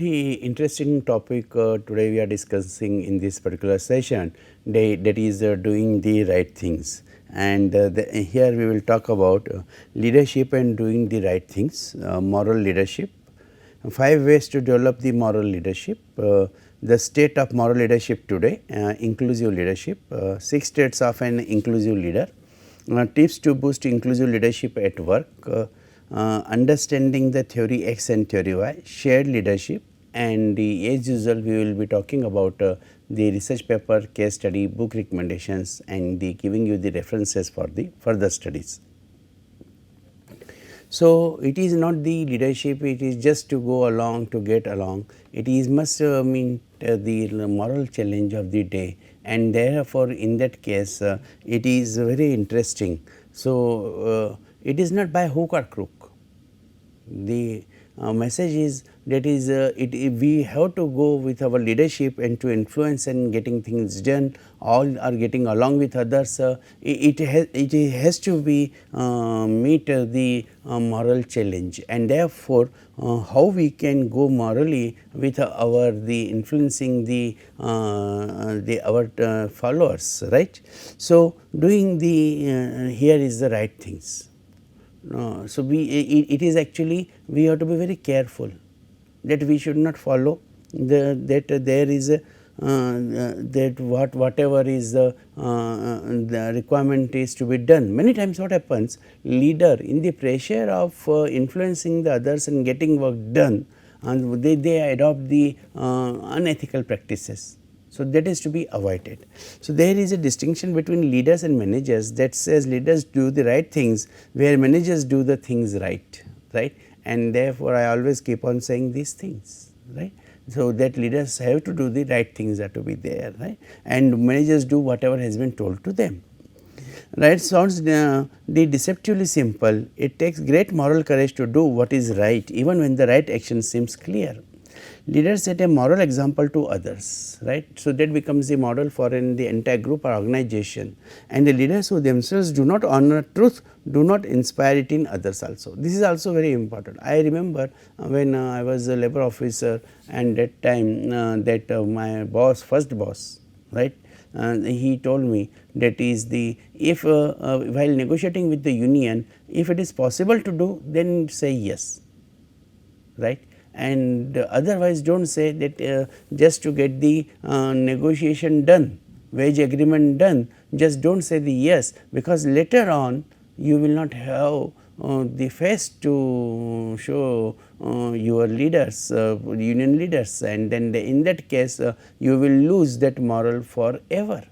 very interesting topic today we are discussing in this particular session, that is doing the right things. And here we will talk about leadership and doing the right things, moral leadership. 5 ways to develop the moral leadership, the state of moral leadership today, inclusive leadership, 6 traits of an inclusive leader, tips to boost inclusive leadership at work, understanding the theory X and theory Y, shared leadership, and as usual we will be talking about the research paper, case study, book recommendations, and giving you the references for the further studies. So, it is not the leadership, it is just to go along, to get along, it is must mean the moral challenge of the day, and therefore, in that case it is very interesting. So, it is not by hook or crook. The message is that is we have to go with our leadership and to influence and getting things done, all are getting along with others. It has to be meet the moral challenge, and therefore, how we can go morally with our the influencing the our followers, right. So, doing the here is the right things. So, it is actually we have to be very careful that we should not follow that there is a that whatever is the requirement is to be done. Many times what happens, leader in the pressure of influencing the others and getting work done, and they adopt the unethical practices. So, that is to be avoided. So, there is a distinction between leaders and managers that says leaders do the right things, where managers do the things right, and therefore, I always keep on saying these things, right. So, that leaders have to do the right things are to be there, right, and managers do whatever has been told to them. Right. Sounds the deceptively simple, it takes great moral courage to do what is right even when the right action seems clear. Leaders set a moral example to others, right. So, that becomes the model for the entire group or organization, and the leaders who themselves do not honor truth do not inspire it in others also. This is also very important. I remember when I was a labor officer, and that time that my boss, first boss, right, he told me that is the if while negotiating with the union, if it is possible to do, then say yes, right. And otherwise, do not say that just to get the negotiation done, wage agreement done, just do not say the yes, because later on you will not have the face to show your leaders, union leaders, and then in that case you will lose that moral forever.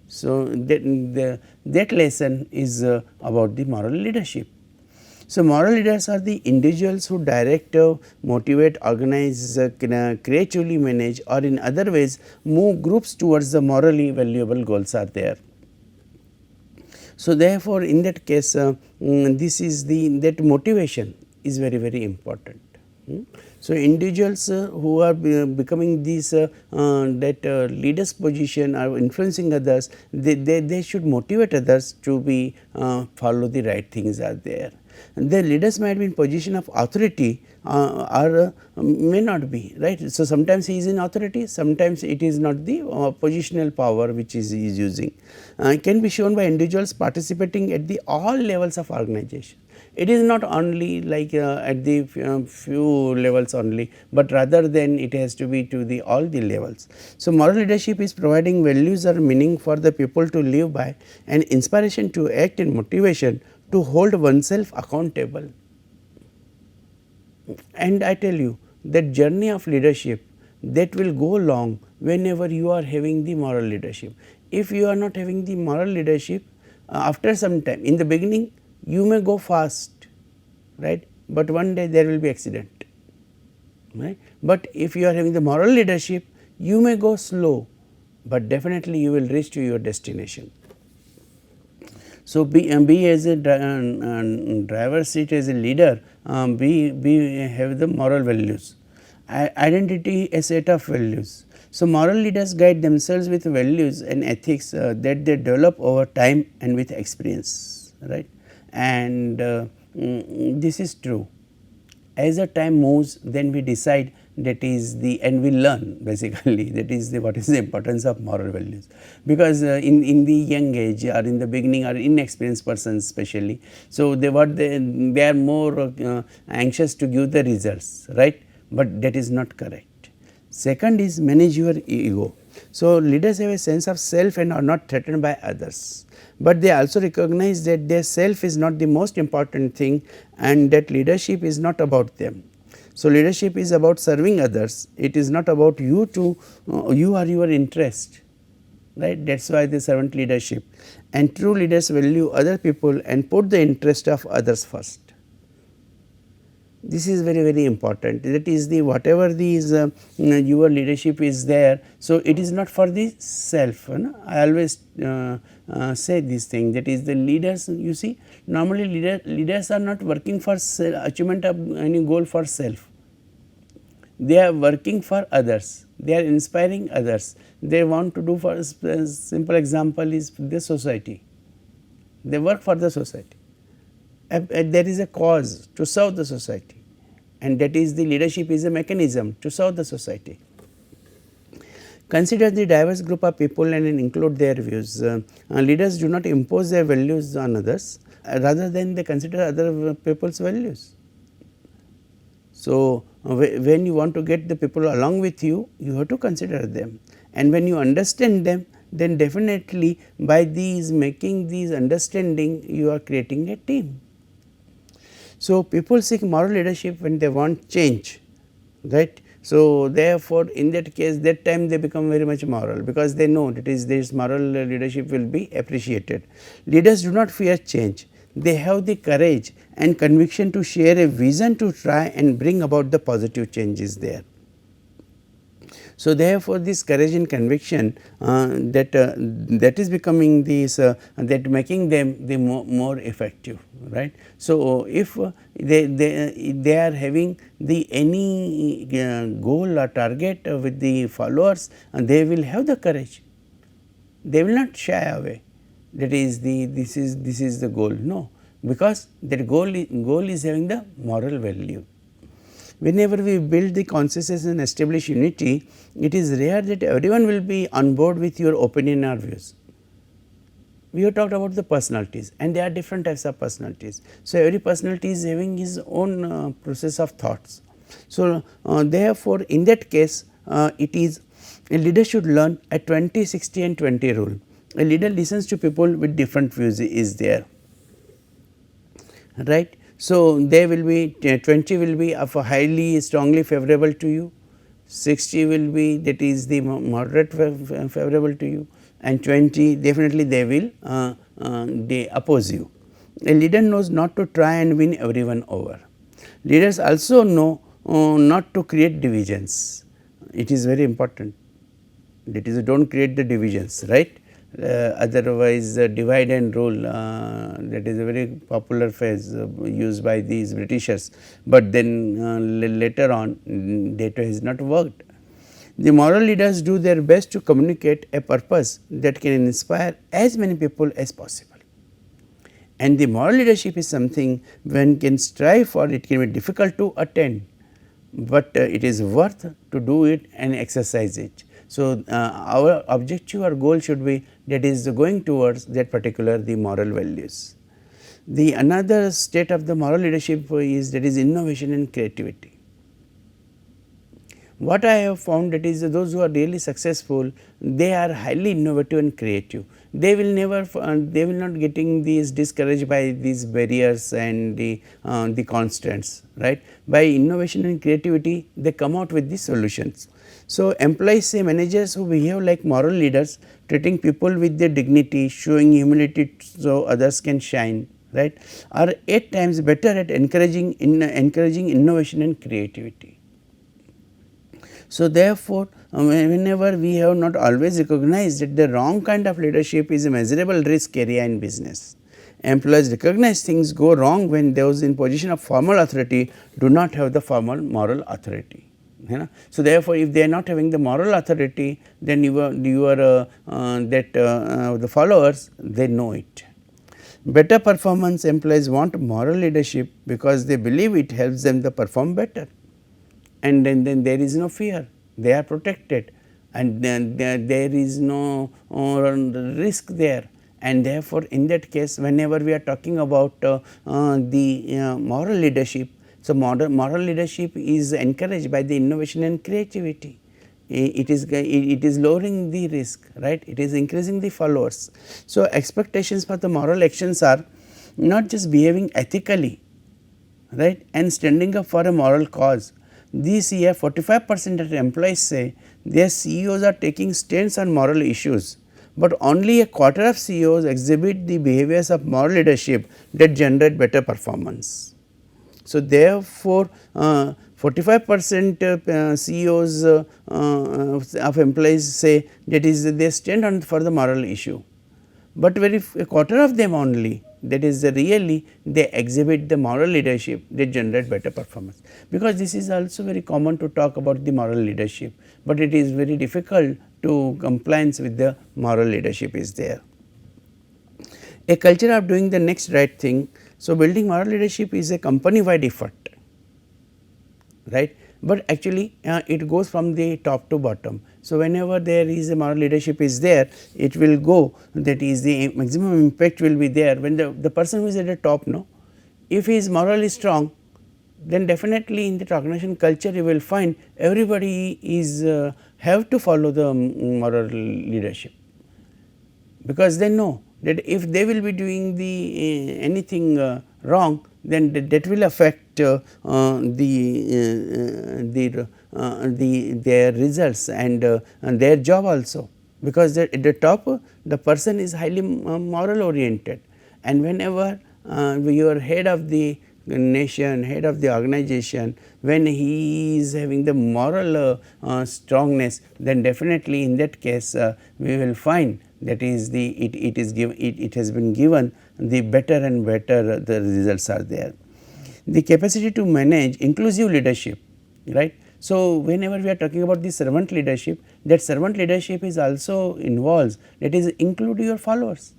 So, that lesson is about the moral leadership. So, moral leaders are the individuals who direct, motivate, organize, creatively manage, or in other ways move groups towards the morally valuable goals are there. So, therefore, in that case this is that motivation is very important. So, individuals who are becoming this that leaders position or influencing others, they should motivate others to be follow the right things are there. The leaders might be in position of authority or may not be, right. So, sometimes he is in authority, sometimes it is not the positional power which is using. Can be shown by individuals participating at the all levels of organization. It is not only like at the few levels only, but rather than it has to be to the all the levels. So, moral leadership is providing values or meaning for the people to live by, and inspiration to act and motivation to hold oneself accountable. And I tell you that journey of leadership that will go long whenever you are having the moral leadership. If you are not having the moral leadership, after some time, in the beginning you may go fast, right, but one day there will be accident, right. But if you are having the moral leadership, you may go slow, but definitely you will reach to your destination. So, be as a driver's seat as a leader, be have the moral values, identity a set of values. So, moral leaders guide themselves with values and ethics that they develop over time and with experience, right. And this is true. As the time moves, then we decide that is the, and we learn basically, that is the what is the importance of moral values, because in the young age or in the beginning or inexperienced persons especially, so they are more anxious to give the results, right, but that is not correct. Second is manage your ego. So, leaders have a sense of self and are not threatened by others, but they also recognize that their self is not the most important thing and that leadership is not about them. So, leadership is about serving others, it is not about you to you or your interest, right, that is why the servant leadership, and true leaders value other people and put the interest of others first. This is very, very important, that is the whatever these your leadership is there. So, it is not for the self, I always say this thing, that is the leaders, you see normally leaders are not working for achievement of any goal for self, they are working for others, they are inspiring others, they want to do, for a simple example is the society, they work for the society. There is a cause to serve the society, and that is the leadership is a mechanism to serve the society. Consider the diverse group of people and include their views. Leaders do not impose their values on others, rather than they consider other people's values. So, when you want to get the people along with you, you have to consider them, and when you understand them, then definitely by these making these understanding, you are creating a team. So, people seek moral leadership when they want change, right. So, therefore, in that case that time they become very much moral, because they know that is this moral leadership will be appreciated. Leaders do not fear change, they have the courage and conviction to share a vision to try and bring about the positive changes there. So, therefore, this courage and conviction that is becoming this that making them the more effective, right. So, if they are having the any goal or target with the followers, they will have the courage, they will not shy away, that is the this is the goal, no, because that goal is having the moral value. Whenever we build the consciousness and establish unity, it is rare that everyone will be on board with your opinion or views. We have talked about the personalities, and there are different types of personalities. So, every personality is having his own process of thoughts. So, therefore, in that case it is a leader should learn a 20, 60 and 20 rule. A leader listens to people with different views is there, right. So, there will be 20 will be of a highly strongly favorable to you, 60 will be that is the moderate favorable to you, and 20 definitely they will they oppose you. A leader knows not to try and win everyone over. Leaders also know not to create divisions, it is very important, that is do not create the divisions, right. Otherwise divide and rule, that is a very popular phrase used by these Britishers, but then later on that has not worked. The moral leaders do their best to communicate a purpose that can inspire as many people as possible, and the moral leadership is something one can strive for. It can be difficult to attain, but it is worth to do it and exercise it. So, our objective or goal should be that is going towards that particular the moral values. The another state of the moral leadership is that is innovation and creativity. What I have found, that is those who are really successful, they are highly innovative and creative. They will never they will not getting these discouraged by these barriers and the constants, right. By innovation and creativity they come out with the solutions. So, employees say managers who behave like moral leaders, treating people with their dignity, showing humility so others can shine, right, are 8 times better at encouraging innovation and creativity. So, therefore, whenever we have not always recognized that the wrong kind of leadership is a measurable risk area in business. Employees recognize things go wrong when those in position of formal authority do not have the formal moral authority. So, therefore, if they are not having the moral authority, then the followers, they know it. Better performance employees want moral leadership because they believe it helps them to perform better. and then there is no fear, they are protected, and then there is no risk there. And therefore, in that case, whenever we are talking about the moral leadership, so moral leadership is encouraged by the innovation and creativity. It is lowering the risk, right, it is increasing the followers. So, expectations for the moral actions are not just behaving ethically, right, and standing up for a moral cause. This year 45% of employees say their CEOs are taking stands on moral issues, but only a quarter of CEOs exhibit the behaviors of moral leadership that generate better performance. So, therefore, 45% CEOs of employees say that is they stand on for the moral issue, but very a quarter of them only, that is really they exhibit the moral leadership, they generate better performance. Because this is also very common to talk about the moral leadership, but it is very difficult to compliance with the moral leadership is there. A culture of doing the next right thing. So, building moral leadership is a company wide effort, right, but actually it goes from the top to bottom. So, whenever there is a moral leadership is there, it will go, that is the maximum impact will be there when the person who is at the top, no, if he is morally strong, then definitely in the organization culture you will find everybody is have to follow the moral leadership, because they know that if they will be doing the anything wrong, then that will affect their results and their job also, because at the top the person is highly moral oriented, and whenever you are head of the nation, head of the organization, when he is having the moral strongness, then definitely in that case we will find that is the it has been given the better and better the results are there. The capacity to manage inclusive leadership, right. So, whenever we are talking about the servant leadership, that servant leadership is also involves, that is include your followers,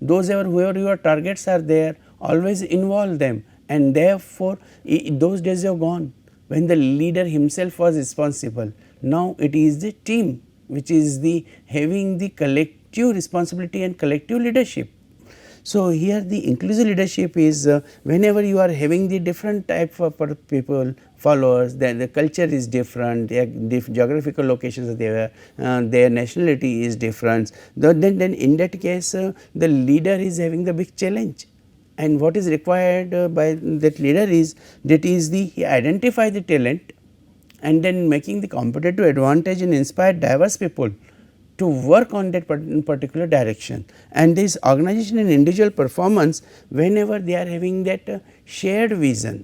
those whoever your targets are there, always involve them, and therefore, those days are gone when the leader himself was responsible. Now, it is the team which is the having the collective responsibility and collective leadership. So, here the inclusive leadership is whenever you are having the different type of people followers, then the culture is different, their geographical locations are there, their nationality is different, then in that case the leader is having the big challenge. And what is required by that leader is, that is the he identify the talent and then making the competitive advantage and inspire diverse people to work on that particular direction. And this organization and individual performance, whenever they are having that shared vision,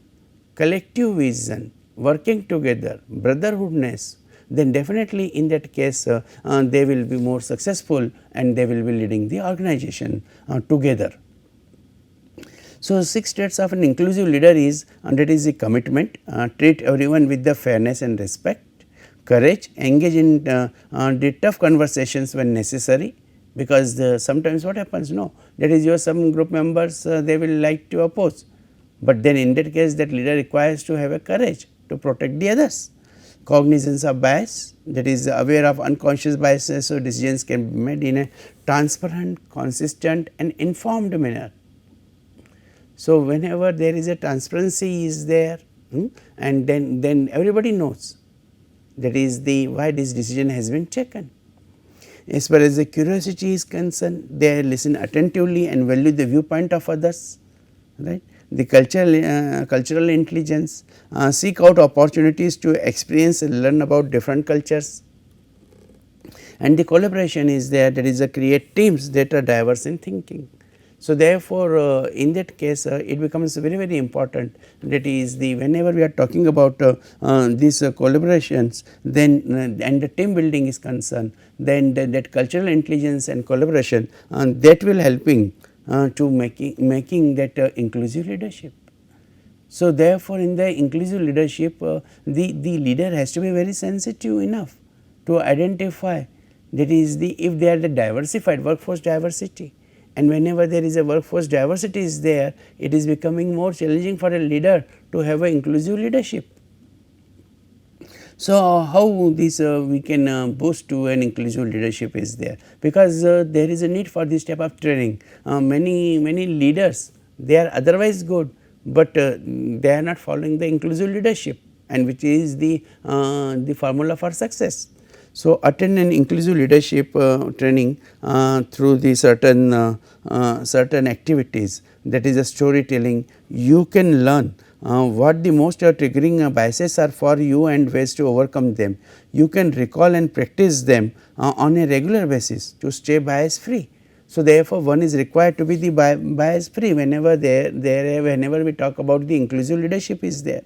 collective vision, working together, brotherhoodness, then definitely in that case they will be more successful and they will be leading the organization together. So, 6 traits of an inclusive leader is, and that is the commitment, treat everyone with the fairness and respect, courage, engage in the tough conversations when necessary, because sometimes what happens, no, that is your some group members they will like to oppose, but then in that case that leader requires to have a courage to protect the others. Cognizance of bias, that is aware of unconscious biases, so decisions can be made in a transparent, consistent and informed manner. So, whenever there is a transparency is there, and then everybody knows that is the why this decision has been taken. As far as the curiosity is concerned, they listen attentively and value the viewpoint of others, right. The cultural intelligence, seek out opportunities to experience and learn about different cultures, and the collaboration is there, that is create teams that are diverse in thinking. So, therefore, in that case it becomes very important, that is the whenever we are talking about these collaborations, then and the team building is concerned, then that cultural intelligence and collaboration that will helping to making that inclusive leadership. So, therefore, in the inclusive leadership the leader has to be very sensitive enough to identify, that is the if they are the diversified workforce diversity. And whenever there is a workforce diversity is there, it is becoming more challenging for a leader to have an inclusive leadership. So, how this we can boost to an inclusive leadership is there, because there is a need for this type of training. Many leaders, they are otherwise good, but they are not following the inclusive leadership, and which is the formula for success. So, attend an inclusive leadership training through the certain activities, that is a storytelling. You can learn what the most triggering biases are for you and ways to overcome them. You can recall and practice them on a regular basis to stay bias free. So, therefore, one is required to be the bias free whenever whenever we talk about the inclusive leadership is there.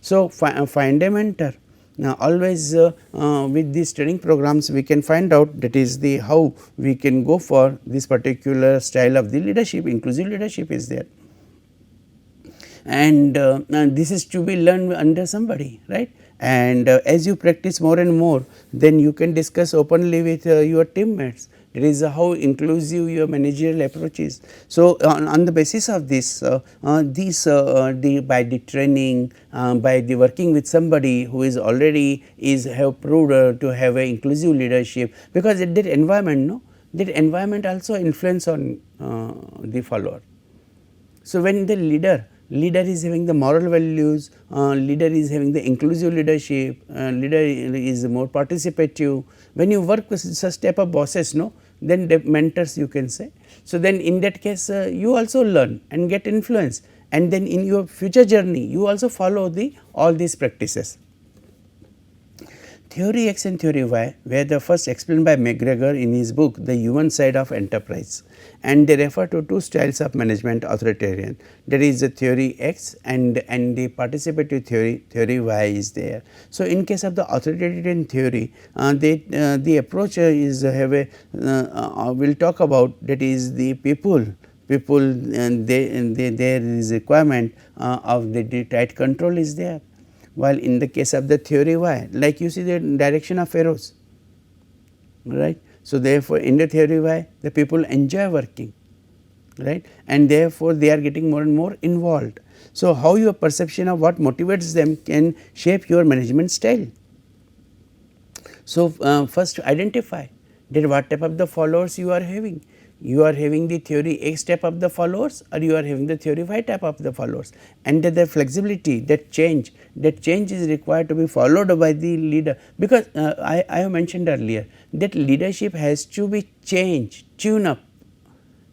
So, find a mentor. Now, always with these training programs we can find out, that is the how we can go for this particular style of the leadership. Inclusive leadership is there, and this is to be learned under somebody, right. And as you practice more and more, then you can discuss openly with your teammates. That is how inclusive your managerial approach is. So, on the basis of this, by the training, by the working with somebody who is already have proved to have a inclusive leadership, because that environment, no, that environment also influence on the follower. So, when the leader is having the moral values, leader is having the inclusive leadership, leader is more participative. When you work with such type of bosses, no, then the mentors you can say. So, then in that case you also learn and get influence, and then in your future journey you also follow all these practices. Theory X and Theory Y were the first explained by McGregor in his book The Human Side of Enterprise, and they refer to two styles of management authoritarian, that is the Theory X and the participative theory, Theory Y is there. So, in case of the authoritarian theory, the approach is have a we will talk about, that is the people and there is requirement of the tight control is there. While in the case of the Theory Y, like you see the direction of arrows, right. So, therefore, in the Theory Y the people enjoy working, right, and therefore, they are getting more and more involved. So, how your perception of what motivates them can shape your management style. So, first identify that what type of the followers you are having. You are having the Theory X type of the followers, or you are having the Theory Y type of the followers, and that the flexibility, that change is required to be followed by the leader, because I have mentioned earlier that leadership has to be changed, tune up.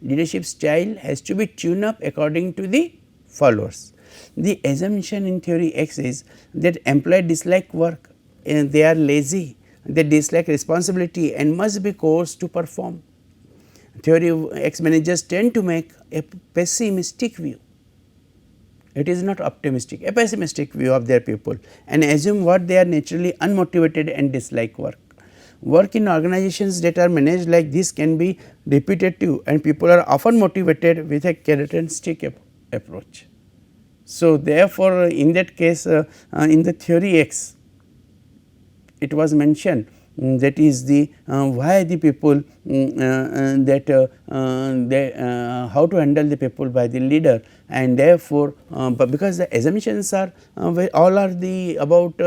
Leadership style has to be tuned up according to the followers. The assumption in Theory X is that employees dislike work, and they are lazy, they dislike responsibility and must be coerced to perform. Theory X managers tend to make a pessimistic view. It is not optimistic, a pessimistic view of their people, and assume what they are naturally unmotivated and dislike work. Work in organizations that are managed like this can be repetitive, and people are often motivated with a carrot and stick approach. So, therefore, in that case in the Theory X it was mentioned that is the why the people how to handle the people by the leader, and therefore, but because the assumptions are all are the about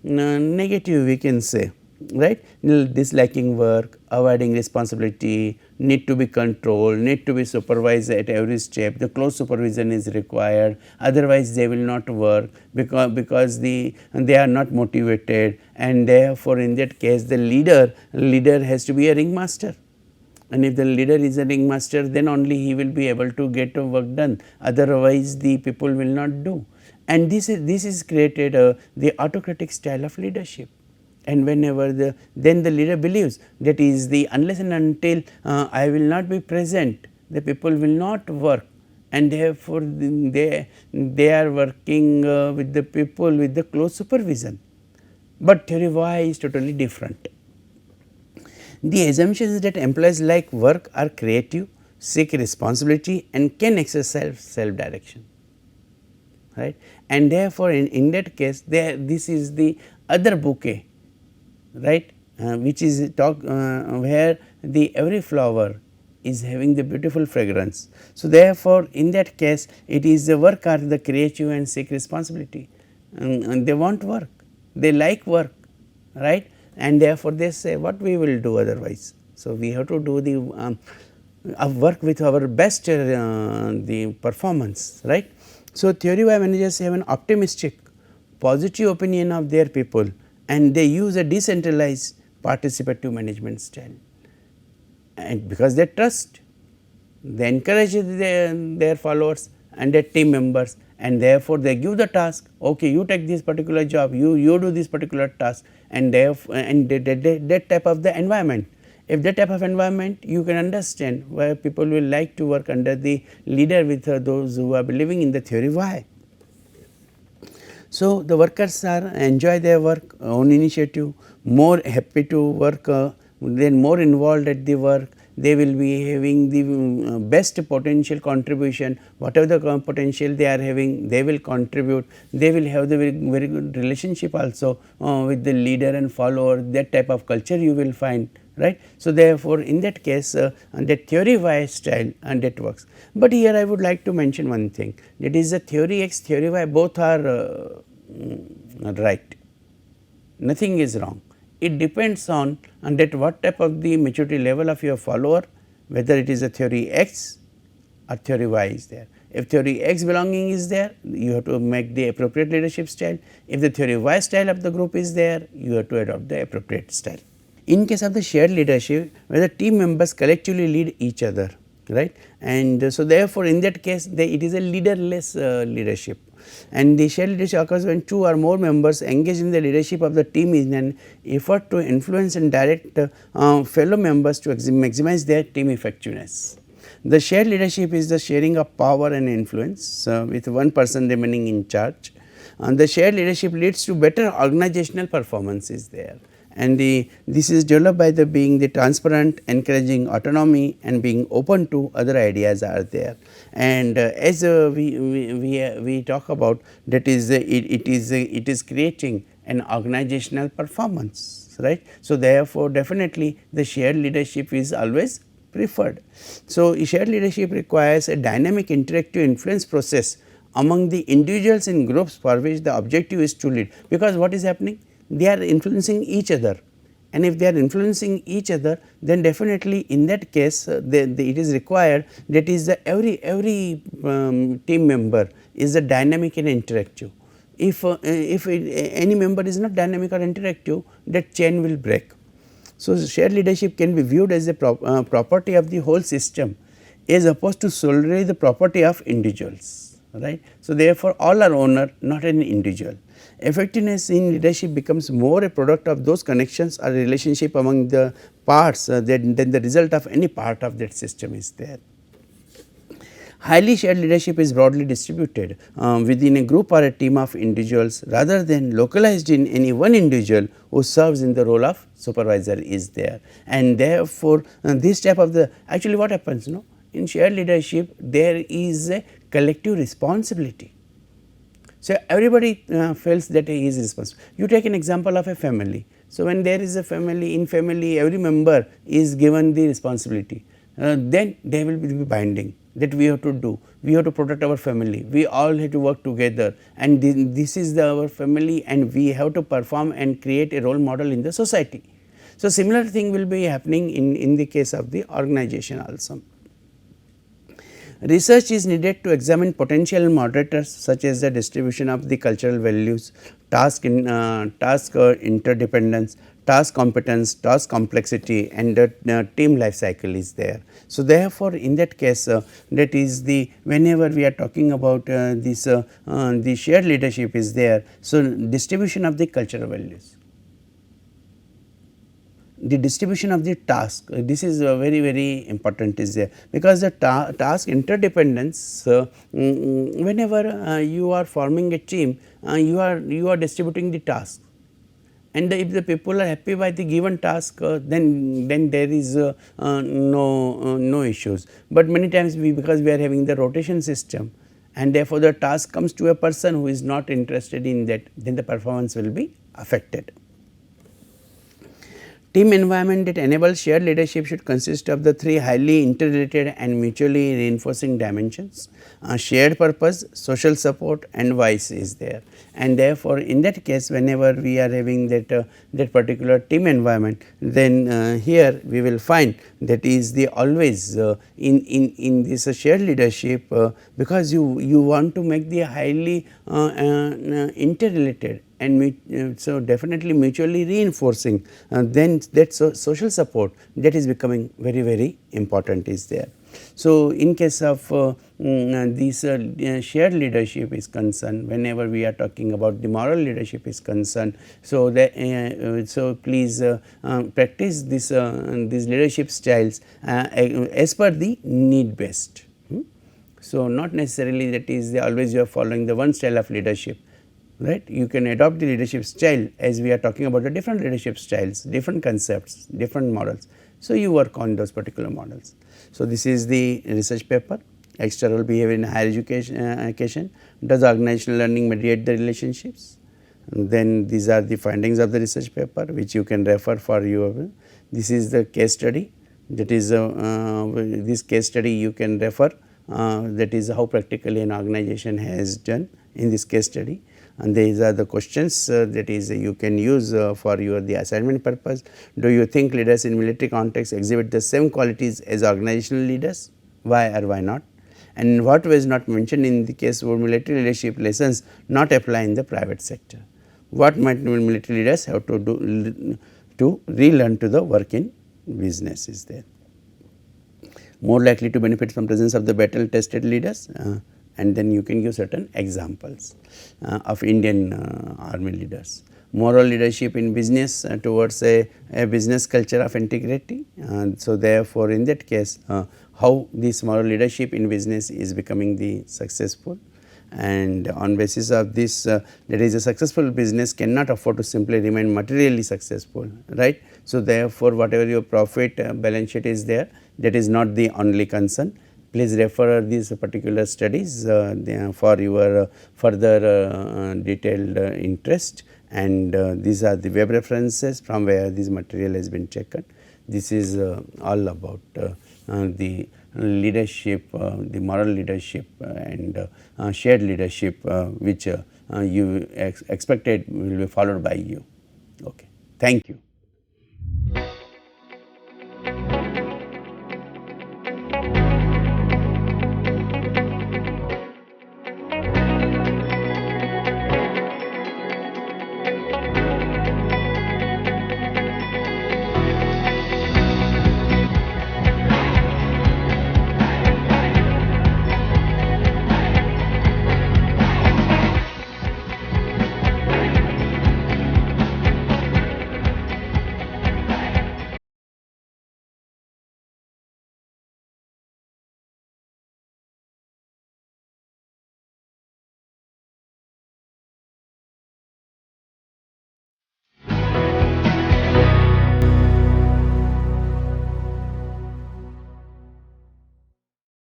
negative, we can say, right, disliking work, avoiding responsibility, need to be controlled, need to be supervised at every step, the close supervision is required, otherwise they will not work because they are not motivated, and therefore, in that case the leader has to be a ringmaster, and if the leader is a ringmaster, then only he will be able to get work done, otherwise the people will not do, and this is created the autocratic style of leadership. And whenever then the leader believes that is the unless and until I will not be present, the people will not work, and therefore, they are working with the people with the close supervision. But Theory Y is totally different. The assumption is that employees like work, are creative, seek responsibility, and can exercise self direction, right. And therefore, in that case this is the other bouquet, right, which is where the every flower is having the beautiful fragrance. So, therefore, in that case it is the work are the creative and seek responsibility, and they want work, they like work, right, and therefore they say what we will do otherwise. So, we have to do the work with our best the performance, right. So, theory Y managers have an optimistic positive opinion of their people and they use a decentralized participative management style, and because they trust, they encourage their followers and their team members, and therefore, they give the task, okay, you take this particular job, you do this particular task, and that type of the environment. If that type of environment, you can understand why people will like to work under the leader with those who are believing in the theory Y. So, the workers are enjoy their work, own initiative, more happy to work, then more involved at the work, they will be having the best potential contribution, whatever the potential they are having, they will contribute, they will have the very good relationship also with the leader and follower, that type of culture you will find, right. So, therefore, in that case that theory Y style and that works. But here I would like to mention one thing, that is the theory X, theory Y, both are right, nothing is wrong. It depends on that what type of the maturity level of your follower, whether it is a theory X or theory Y is there. If theory X belonging is there, you have to make the appropriate leadership style. If the theory Y style of the group is there, you have to adopt the appropriate style. In case of the shared leadership, where the team members collectively lead each other, right, and so therefore, in that case it is a leaderless leadership, and the shared leadership occurs when two or more members engage in the leadership of the team in an effort to influence and direct fellow members to maximize their team effectiveness. The shared leadership is the sharing of power and influence with one person remaining in charge, and the shared leadership leads to better organizational performance is there. And this is developed by the being the transparent, encouraging autonomy and being open to other ideas are there. And as we talk about, that is it is creating an organizational performance, right. So, therefore, definitely the shared leadership is always preferred. So, shared leadership requires a dynamic interactive influence process among the individuals in groups for which the objective is to lead, because what is happening? They are influencing each other, and if they are influencing each other, then definitely in that case it is required, that is the every team member is a dynamic and interactive. If any member is not dynamic or interactive, that chain will break. So, shared leadership can be viewed as a property of the whole system as opposed to solely the property of individuals, right. So, therefore, all are owner, not an individual. Effectiveness in leadership becomes more a product of those connections or relationship among the parts than the result of any part of that system is there. Highly shared leadership is broadly distributed within a group or a team of individuals rather than localized in any one individual who serves in the role of supervisor is there. And therefore, this type of the actually what happens, no, in shared leadership there is a collective responsibility. So, everybody feels that he is responsible. You take an example of a family. So, when there is a family, in family every member is given the responsibility, then they will be binding that we have to do, we have to protect our family, we all have to work together, and this is our family and we have to perform and create a role model in the society. So, similar thing will be happening in the case of the organization also. Research is needed to examine potential moderators such as the distribution of the cultural values, task interdependence, task competence, task complexity, and the team life cycle is there. So, therefore, in that case that is the whenever we are talking about this the shared leadership is there. So, distribution of the cultural values, the distribution of the task, this is very important is there, because the task interdependence whenever you are forming a team, you are distributing the task, and if the people are happy by the given task, then there is no issues. But many times because we are having the rotation system, and therefore, the task comes to a person who is not interested in that, then the performance will be affected. Team environment that enables shared leadership should consist of the three highly interrelated and mutually reinforcing dimensions. Shared purpose, social support and voice is there, and therefore, in that case whenever we are having that particular team environment, then here we will find that is the always in this shared leadership, because you want to make the highly interrelated and so definitely mutually reinforcing, then that social support that is becoming very important is there. So, in case of this shared leadership is concerned, whenever we are talking about the moral leadership is concerned, so so please practice this these leadership styles as per the need based. So, not necessarily that is always you are following the one style of leadership, right. You can adopt the leadership style as we are talking about the different leadership styles, different concepts, different models. So, you work on those particular models. So, this is the research paper, external behavior in higher education, does organizational learning mediate the relationships? And then these are the findings of the research paper which you can refer for your. This is the case study, that is this case study you can refer, that is how practically an organization has done in this case study. And these are the questions that is you can use for your the assignment purpose. Do you think leaders in military context exhibit the same qualities as organizational leaders? Why or why not? And in what ways not mentioned in the case where military leadership lessons not apply in the private sector? What might military leaders have to do to relearn to the work in business is there? More likely to benefit from presence of the battle tested leaders, and then you can give certain examples of Indian army leaders. Moral leadership in business towards a business culture of integrity. So, therefore, in that case how this moral leadership in business is becoming the successful, and on basis of this that is a successful business cannot afford to simply remain materially successful, right. So, therefore, whatever your profit balance sheet is there, that is not the only concern. Please refer these particular studies for your further detailed interest, and these are the web references from where this material has been taken. This is all about the leadership, the moral leadership and shared leadership which you expected will be followed by you. Okay. Thank you.